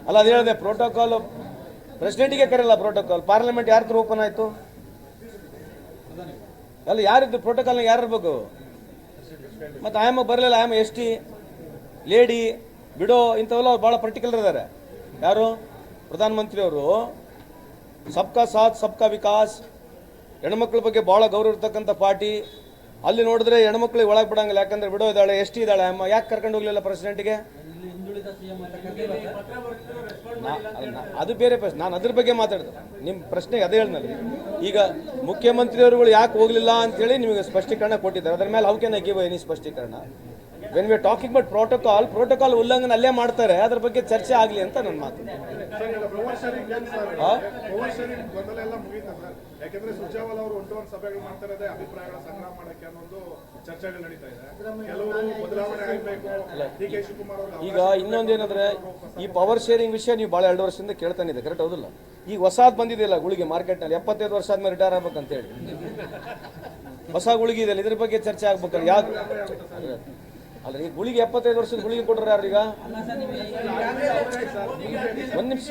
ಅಲ್ಲ ಅದು ಹೇಳಿದೆ ಪ್ರೋಟೋಕಾಲ್ ಪ್ರೆಸಿಡೆಂಟಿಗೆ ಕರೆಯಲ್ಲ ಪ್ರೋಟೋಕಾಲ್, ಪಾರ್ಲಿಮೆಂಟ್ ಯಾರ ಹತ್ರ ಓಪನ್ ಆಯಿತು? ಅಲ್ಲ ಯಾರಿದ್ದು ಪ್ರೋಟೋಕಾಲ್ನಾಗ ಯಾರು ಇರಬೇಕು? ಮತ್ತು ಆಯಮ್ಮ ಬರಲಿಲ್ಲ, ಆಯಮ್ಮ ಎಸ್ ಟಿ ಲೇಡಿ ಬಿಡೋ ಇಂಥವೆಲ್ಲ ಭಾಳ ಪರ್ಟಿಕ್ಯುಲರ್ ಇದ್ದಾರೆ. ಯಾರು? ಪ್ರಧಾನಮಂತ್ರಿಯವರು ಸಬ್ಕಾ ಸಾಥ್ ಸಬ್ಕಾ ವಿಕಾಸ್, ಹೆಣ್ಮಕ್ಳ ಬಗ್ಗೆ ಭಾಳ ಗೌರವ ಇರ್ತಕ್ಕಂಥ ಪಾರ್ಟಿ. ಅಲ್ಲಿ ನೋಡಿದ್ರೆ ಹೆಣ್ಮಕ್ಳಿಗೆ ಒಳಗೆ ಬಿಡಂಗಿಲ್ಲ, ಯಾಕಂದ್ರೆ ಬಿಡೋ ಇದ್ದಾಳೆ, ಎಸ್ ಟಿ ಇದ್ದಾಳೆ ಅಮ್ಮ, ಯಾಕೆ ಕರ್ಕೊಂಡು ಹೋಗ್ಲಿಲ್ಲ ಪ್ರೆಸಿಡೆಂಟ್ಗೆ? ಅದು ಬೇರೆ ಪ್ರಶ್ನೆ, ನಾನು ಅದ್ರ ಬಗ್ಗೆ ಮಾತಾಡಿದೆ. ನಿಮ್ಮ ಪ್ರಶ್ನೆಗೆ ಅದೇ ಹೇಳಿದ್ನಲ್ಲಿ. ಈಗ ಮುಖ್ಯಮಂತ್ರಿಯವರುಗಳು ಯಾಕೆ ಹೋಗಲಿಲ್ಲ ಅಂತೇಳಿ ನಿಮಗೆ ಸ್ಪಷ್ಟೀಕರಣ ಕೊಟ್ಟಿದ್ದಾರೆ. ಅದರ ಮೇಲೆ how can I give any ಸ್ಪಷ್ಟೀಕರಣ? When we are talking but protocol ಉಲ್ಲಂಘನೆ ಅಲ್ಲೇ ಮಾಡ್ತಾರೆ, ಅದ್ರ ಬಗ್ಗೆ ಚರ್ಚೆ ಆಗಲಿ ಅಂತ ನನ್ನ ಮಾತು. ಯಾಕಂದ್ರೆ ಸುರ್ಜೇವಾಲಾ ಅವರು ಒಂಟೊಂದು ಸಭೆಗಳು ಮಾಡ್ತಾ ಇರೋದೇ ಅಭಿಪ್ರಾಯಗಳ ಸಂಗ್ರಹ ಮಾಡಕ್ಕೆ ಅನ್ನೋದು ಚರ್ಚೆಗಳು ನಡೀತಾ ಇದೆ. ಕೆಲವರು ಬದಲಾವಣೆ ಆಗಬೇಕು, ಡಿ ಕೆ ಶಿವಕುಮಾರ್ ಅವರು. ಈಗ ಇನ್ನೊಂದೇನಂದ್ರೆ ಈ ಪವರ್ ಶೇರಿಂಗ್ ವಿಷಯ ನೀವು ಭಾಳ 2 ವರ್ಷದಿಂದ ಕೇಳ್ತಾನೆ ಇದೆ, ಕರೆಕ್ಟ್ ಹೌದಿಲ್ಲ? ಈಗ ಹೊಸಾದ್ ಬಂದಿದೆಯಲ್ಲ ಗುಳಿಗೆ ಮಾರ್ಕೆಟ್ನಲ್ಲಿ, 75 ವರ್ಷ ಆದ್ಮೇಲೆ ರಿಟೈರ್ ಆಗ್ಬೇಕಂತೇಳಿ ಹೊಸ ಗುಳಿಗೆ ಇದೆಯಲ್ಲ, ಇದ್ರ ಬಗ್ಗೆ ಚರ್ಚೆ ಆಗ್ಬೇಕಲ್ಲ. ಯಾವ್ದು ಅಲ್ಲ, ಈ ಗುಳಿಗೆ 75 ವರ್ಷದ ಗುಳಿಗೆ ಕೊಟ್ಟರೆ ಯಾರೀಗ? ಒಂದು ನಿಮಿಷ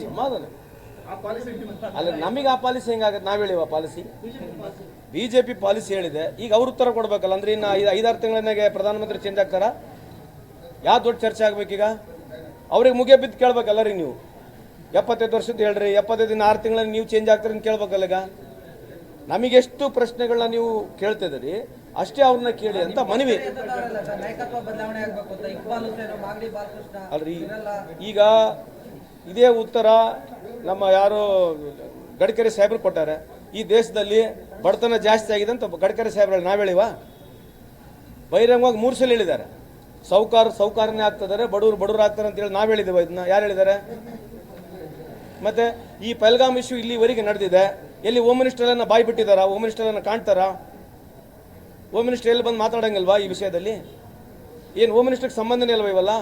ಸಮಾಧಾನ. ಅಲ್ಲ, ನಮಗೆ ಆ ಪಾಲಿಸಿ ಹೆಂಗಾಗತ್ತೆ? ನಾವ್ ಹೇಳಿವ ಪಾಲಿಸಿ, ಬಿಜೆಪಿ ಪಾಲಿಸಿ ಹೇಳಿದೆ. ಈಗ ಅವ್ರ ಉತ್ತರ ಕೊಡ್ಬೇಕಲ್ಲ. ಅಂದ್ರೆ ಇನ್ನು 5-6 ತಿಂಗಳನ್ನಾಗೆ ಪ್ರಧಾನಮಂತ್ರಿ ಚೇಂಜ್ ಆಗ್ತಾರ? ಯಾವ ದೊಡ್ಡ ಚರ್ಚೆ ಆಗ್ಬೇಕೀಗ? ಅವ್ರಿಗೆ ಮುಗಿಯ ಬಿದ್ದು ಕೇಳ್ಬೇಕಲ್ಲ ರೀ ನೀವು. 75 ವರ್ಷದ ಹೇಳ್ರಿ, 75 6 ತಿಂಗಳಲ್ಲಿ ನೀವು ಚೇಂಜ್ ಆಗ್ತೀರಿ ಅಂತ ಕೇಳ್ಬೇಕಲ್ಲ. ಈಗ ನಮಗೆಷ್ಟು ಪ್ರಶ್ನೆಗಳನ್ನ ನೀವು ಕೇಳ್ತಿದ್ದೀರಿ ಅಷ್ಟೇ ಅವ್ರನ್ನ ಕೇಳಿ ಅಂತ ಮನವಿ. ಅಲ್ರಿ, ಈಗ ಇದೇ ಉತ್ತರ ನಮ್ಮ ಯಾರು ಗಡ್ಕರಿ ಸಾಹೇಬ್ರು ಕೊಟ್ಟಾರೆ. ಈ ದೇಶದಲ್ಲಿ ಬಡತನ ಜಾಸ್ತಿ ಆಗಿದೆ ಅಂತ ಗಡ್ಕರಿ ಸಾಹೇಬ್ರು ನಾವ್ ಹೇಳಿವ? ಬಹಿರಂಗವಾಗಿ 3 ಸಲ ಹೇಳಿದ್ದಾರೆ. ಸೌಕಾರನೇ ಆಗ್ತಿದ್ದಾರೆ, ಬಡವರು ಆಗ್ತಾರೆ ಅಂತ ಹೇಳಿ ನಾವ್ ಹೇಳಿದ್ದೇವೆ. ಇದನ್ನ ಯಾರು ಹೇಳಿದ್ದಾರೆ? ಮತ್ತೆ ಈ ಪಹಲ್ಗಾಮ್ ಇಶ್ಯೂ ಇಲ್ಲಿವರೆಗೆ ನಡೆದಿದೆ. ಎಲ್ಲಿ ಹೋಮ್ ಮಿನಿಸ್ಟರ್ ಬಾಯಿ ಬಿಟ್ಟಿದಾರ? ಹೋಮ್ ಮಿನಿಸ್ಟರ್ ಕಾಣ್ತಾರ? ಹೋಮ್ ಮಿನಿಸ್ಟರ್ ಎಲ್ಲಿ ಬಂದು ಮಾತಾಡಂಗಿಲ್ವಾ ಈ ವಿಷಯದಲ್ಲಿ? ಏನು ಹೋಮ್ ಮಿನಿಸ್ಟರ್ಗೆ ಸಂಬಂಧನೇ ಇಲ್ವಾ ಇವೆಲ್ಲ?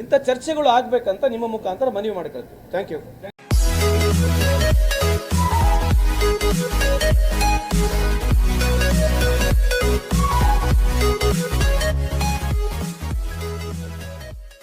ಇಂಥ ಚರ್ಚೆಗಳು ಆಗ್ಬೇಕಂತ ನಿಮ್ಮ ಮುಖಾಂತರ ಮನವಿ ಮಾಡ್ಕೊಳ್ತೀವಿ. Thank you.